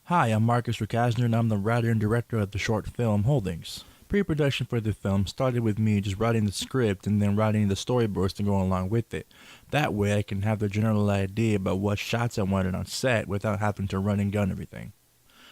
Hi, I'm Marcus Recasner and I'm the writer and director of the short film Holdings. Pre-production for the film started with me just writing the script and then writing the storyboards to go along with it. That way I can have the general idea about what shots I wanted on set without having to run and gun everything.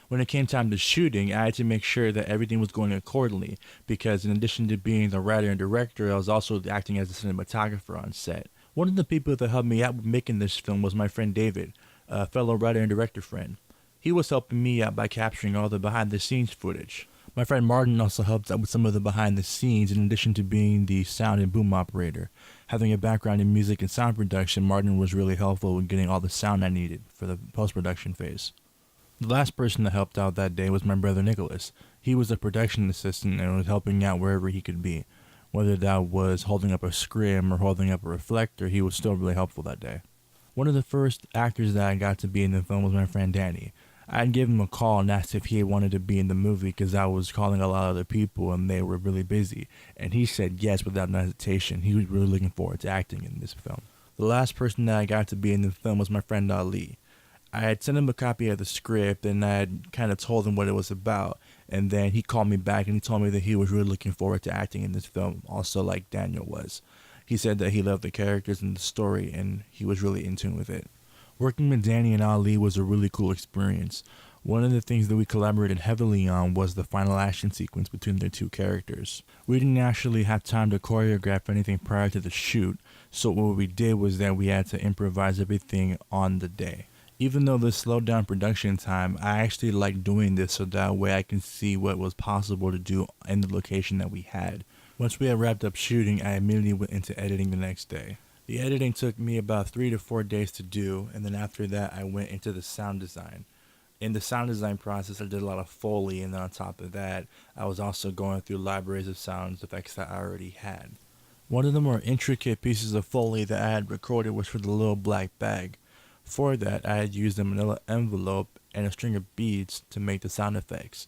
When it came time to shooting, I had to make sure that everything was going accordingly because in addition to being the writer and director, I was also acting as a cinematographer on set. One of the people that helped me out with making this film was my friend David, a fellow writer and director friend. He was helping me out by capturing all the behind the scenes footage. My friend Martin also helped out with some of the behind the scenes in addition to being the sound and boom operator. Having a background in music and sound production, Martin was really helpful in getting all the sound I needed for the post-production phase. The last person that helped out that day was my brother Nicholas. He was a production assistant and was helping out wherever he could be. Whether that was holding up a scrim or holding up a reflector, he was still really helpful that day. One of the first actors that I got to be in the film was my friend Danny. I'd give him a call and asked if he wanted to be in the movie because I was calling a lot of other people and they were really busy. And he said yes without no hesitation. He was really looking forward to acting in this film. The last person that I got to be in the film was my friend Ali. I had sent him a copy of the script and I had kind of told him what it was about. And then he called me back and he told me that he was really looking forward to acting in this film, also like Daniel was. He said that he loved the characters and the story and he was really in tune with it. Working with Danny and Ali was a really cool experience. One of the things that we collaborated heavily on was the final action sequence between their two characters. We didn't actually have time to choreograph anything prior to the shoot, so what we did was that we had to improvise everything on the day. Even though this slowed down production time, I actually liked doing this so that way I can see what was possible to do in the location that we had. Once we had wrapped up shooting, I immediately went into editing the next day. The editing took me about 3 to 4 days to do, and then after that I went into the sound design. In the sound design process I did a lot of Foley, and then on top of that I was also going through libraries of sound effects that I already had. One of the more intricate pieces of Foley that I had recorded was for the little black bag. For that I had used a manila envelope and a string of beads to make the sound effects.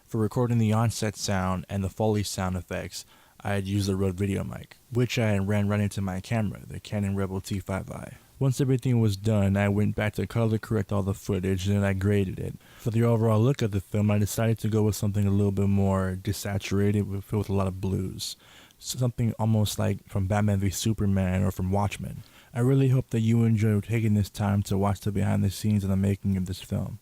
For recording the onset sound and the Foley sound effects, I had used the Rode VideoMic, which I had ran right into my camera, the Canon Rebel T5i. Once everything was done, I went back to color correct all the footage and then I graded it. For the overall look of the film, I decided to go with something a little bit more desaturated, filled with a lot of blues. Something almost like from Batman v Superman or from Watchmen. I really hope that you enjoy taking this time to watch the behind the scenes of the making of this film.